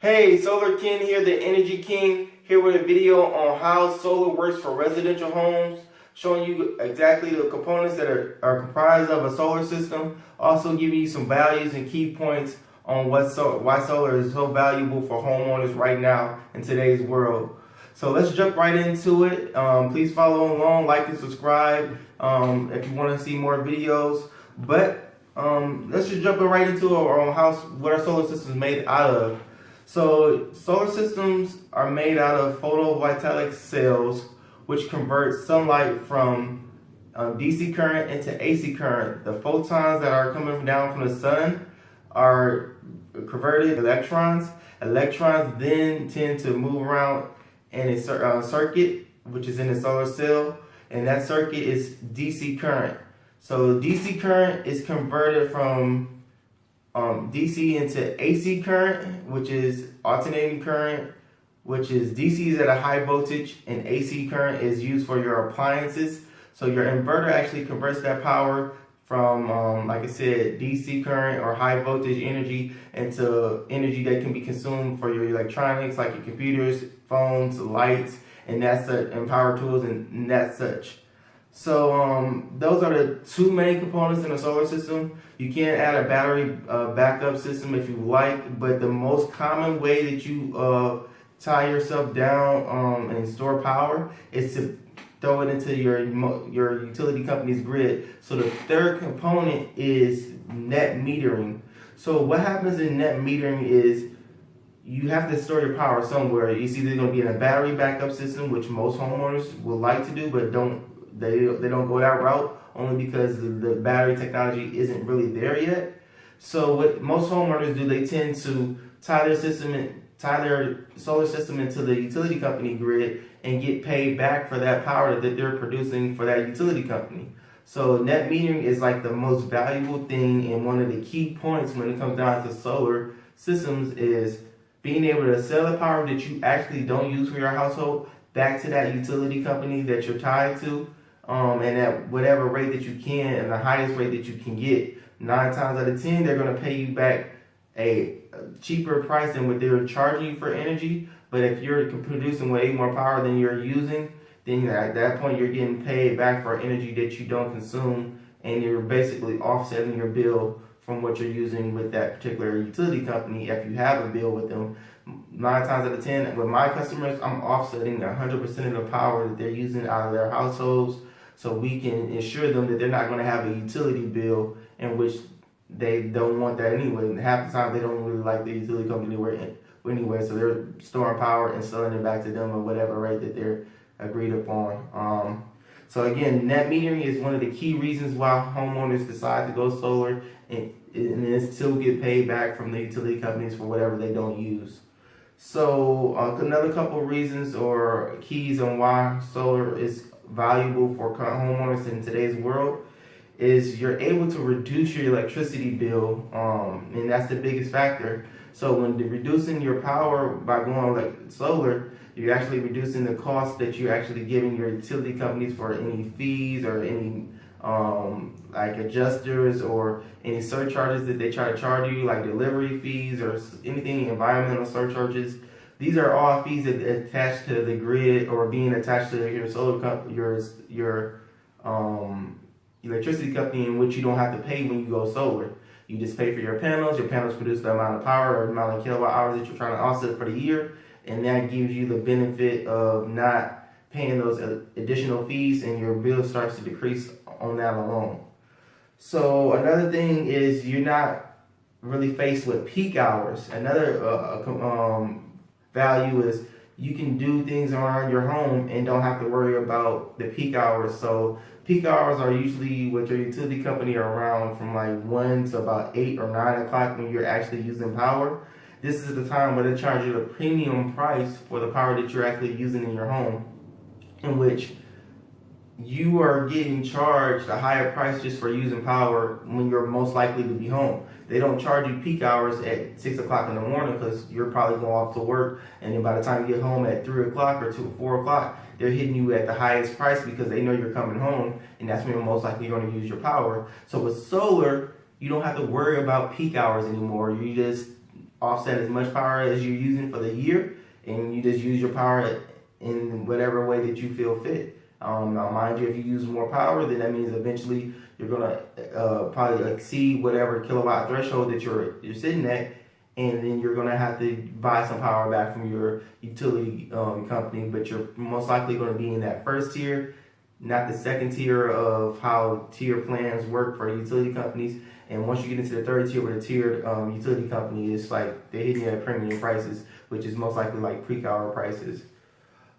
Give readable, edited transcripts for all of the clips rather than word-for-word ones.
Hey, Solar Ken here, the Energy King, here with a video on how solar works for residential homes, showing you exactly the components that are comprised of a solar system, also giving you some values and key points on why solar is so valuable for homeowners right now in today's world. So let's jump right into it. Please follow along, like and subscribe if you want to see more videos. But let's just jump right into it on what our solar system is made out of. So solar systems are made out of photovoltaic cells, which convert sunlight from DC current into AC current. The photons that are coming down from the sun are converted electrons. Electrons then tend to move around in a circuit, which is in the solar cell, and that circuit is DC current. So DC current is converted from DC into AC current, which is alternating current, which is DC is at a high voltage and AC current is used for your appliances. So your inverter actually converts that power from, like I said, DC current or high voltage energy into energy that can be consumed for your electronics, like your computers, phones, lights, and that's and power tools and that's such. So those are the two main components in a solar system. You can add a battery backup system if you like, but the most common way that you tie yourself down and store power is to throw it into your utility company's grid. So the third component is net metering. So what happens in net metering is you have to store your power somewhere. It's either going to be in a battery backup system, which most homeowners would like to do, but they don't go that route, only because the battery technology isn't really there yet. So what most homeowners do, they tend to tie their solar system into the utility company grid and get paid back for that power that they're producing for that utility company. So net metering is like the most valuable thing, and one of the key points when it comes down to solar systems is being able to sell the power that you actually don't use for your household back to that utility company that you're tied to, and at whatever rate that you can, and the highest rate that you can get. 9 times out of 10, they're going to pay you back a cheaper price than what they were charging you for energy. But if you're producing way more power than you're using, then at that point you're getting paid back for energy that you don't consume, and you're basically offsetting your bill from what you're using with that particular utility company if you have a bill with them. 9 times out of 10, with my customers, I'm offsetting 100% of the power that they're using out of their households, so we can ensure them that they're not going to have a utility bill in which they don't want that anyway. Half the time they don't really like the utility company anyway, so they're storing power and selling it back to them at whatever rate that they're agreed upon. So again, net metering is one of the key reasons why homeowners decide to go solar and then still get paid back from the utility companies for whatever they don't use. So another couple of reasons or keys on why solar is valuable for homeowners in today's world is you're able to reduce your electricity bill, and that's the biggest factor. So when reducing your power by going like solar, you're actually reducing the cost that you're actually giving your utility companies for any fees or any like adjusters or any surcharges that they try to charge you, like delivery fees or anything, environmental surcharges. These are all fees that attach to the grid or being attached to your solar company, your electricity company, in which you don't have to pay when you go solar. You just pay for your panels. Your panels produce the amount of power or the amount of kilowatt hours that you're trying to offset for the year, and that gives you the benefit of not paying those additional fees, and your bill starts to decrease on that alone. So another thing is you're not really faced with peak hours. Another value is you can do things around your home and don't have to worry about the peak hours. So peak hours are usually with your utility company around from like 1 to about 8 or 9 o'clock when you're actually using power. This is the time where they charge you a premium price for the power that you're actually using in your home, in which you are getting charged a higher price just for using power when you're most likely to be home. They don't charge you peak hours at 6 o'clock in the morning because you're probably going off to work, and then by the time you get home at 3 o'clock or 4 o'clock, they're hitting you at the highest price because they know you're coming home, and that's when you're most likely going to use your power. So with solar, you don't have to worry about peak hours anymore. You just offset as much power as you're using for the year, and you just use your power in whatever way that you feel fit. Now, mind you, if you use more power, then that means eventually you're gonna probably exceed whatever kilowatt threshold that you're sitting at, and then you're gonna have to buy some power back from your utility company. But you're most likely going to be in that first tier, not the second tier of how tier plans work for utility companies. And once you get into the third tier with a tiered utility company, it's like they're hitting you at premium prices, which is most likely like peak hour prices.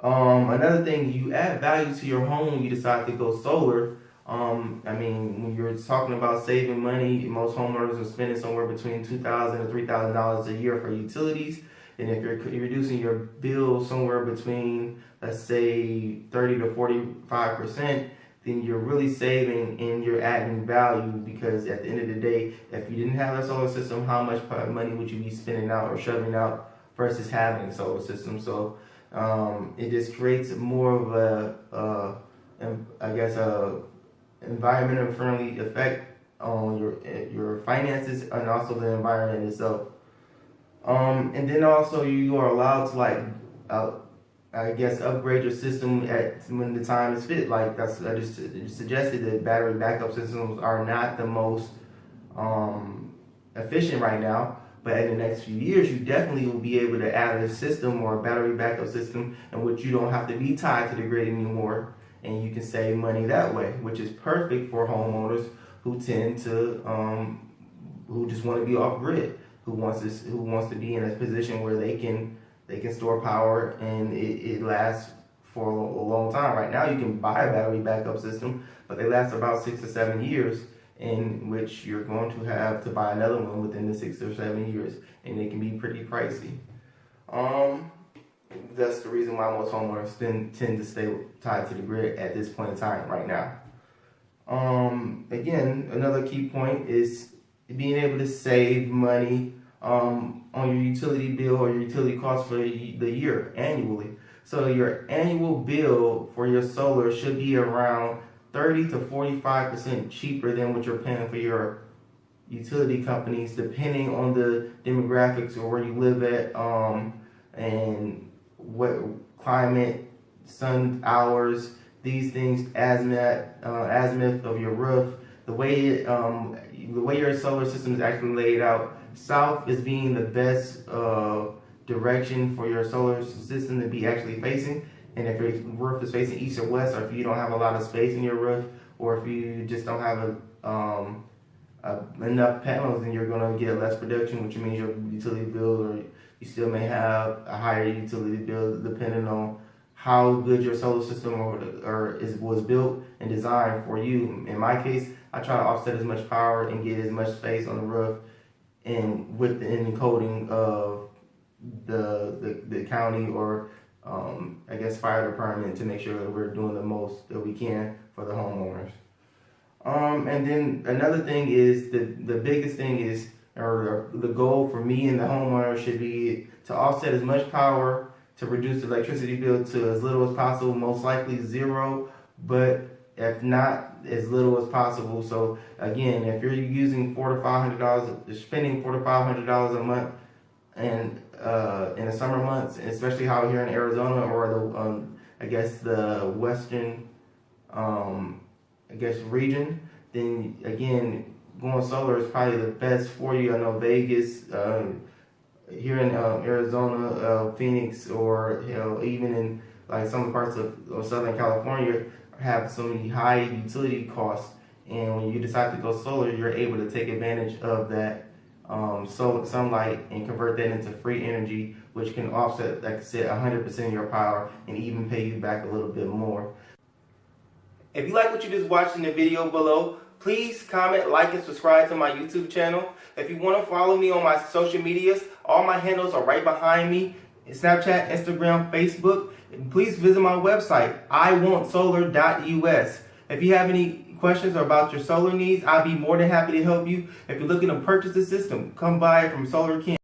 Another thing, you add value to your home when you decide to go solar. I mean, when you're talking about saving money, most homeowners are spending somewhere between $2,000 to $3,000 a year for utilities. And if you're reducing your bill somewhere between, let's say, 30 to 45%, then you're really saving and you're adding value, because at the end of the day, if you didn't have a solar system, how much money would you be spending out or shoving out versus having a solar system? So it just creates more of a environmental friendly effect on your finances and also the environment itself. And then also you are allowed to upgrade your system when the time is fit. Like I just suggested that battery backup systems are not the most efficient right now. But in the next few years, you definitely will be able to add a system or a battery backup system in which you don't have to be tied to the grid anymore, and you can save money that way, which is perfect for homeowners who tend to who just want to be off grid, who wants to be in a position where they can store power and it lasts for a long time. Right now, you can buy a battery backup system, but they last about 6 to 7 years, in which you're going to have to buy another one within the 6 or 7 years, and they can be pretty pricey. That's the reason why most homeowners tend to stay tied to the grid at this point in time right now. Again, another key point is being able to save money on your utility bill or your utility costs for the year annually. So your annual bill for your solar should be around 30 to 45% cheaper than what you're paying for your utility companies, depending on the demographics or where you live at, and what climate, sun hours, these things, azimuth of your roof, the way your solar system is actually laid out. South is being the best direction for your solar system to be actually facing. And if your roof is facing east or west, or if you don't have a lot of space in your roof, or if you just don't have enough panels, then you're going to get less production, which means your utility bill, or you still may have a higher utility bill depending on how good your solar system was built and designed for you. In my case, I try to offset as much power and get as much space on the roof, and with the encoding of the county or fire department, to make sure that we're doing the most that we can for the homeowners. And then another thing is the biggest thing is, or the goal for me and the homeowner should be to offset as much power to reduce the electricity bill to as little as possible, most likely zero, but if not, as little as possible. So again, if you're using $400 to $500, spending $400 to $500 a month, and in the summer months, especially out here in Arizona or the western region, then again, going solar is probably the best for you. I know Vegas, here in Arizona, Phoenix, or even in like some parts of Southern California, have so many high utility costs, and when you decide to go solar, you're able to take advantage of that sunlight and convert that into free energy, which can offset, like I said, 100% of your power and even pay you back a little bit more. If you like what you just watched in the video below, please comment, like, and subscribe to my YouTube channel. If you want to follow me on my social medias, all my handles are right behind me: Snapchat, Instagram, Facebook. Please visit my website, iwantsolar.us. If you have any questions about your solar needs, I'll be more than happy to help you. If you're looking to purchase a system, come by from Solar King.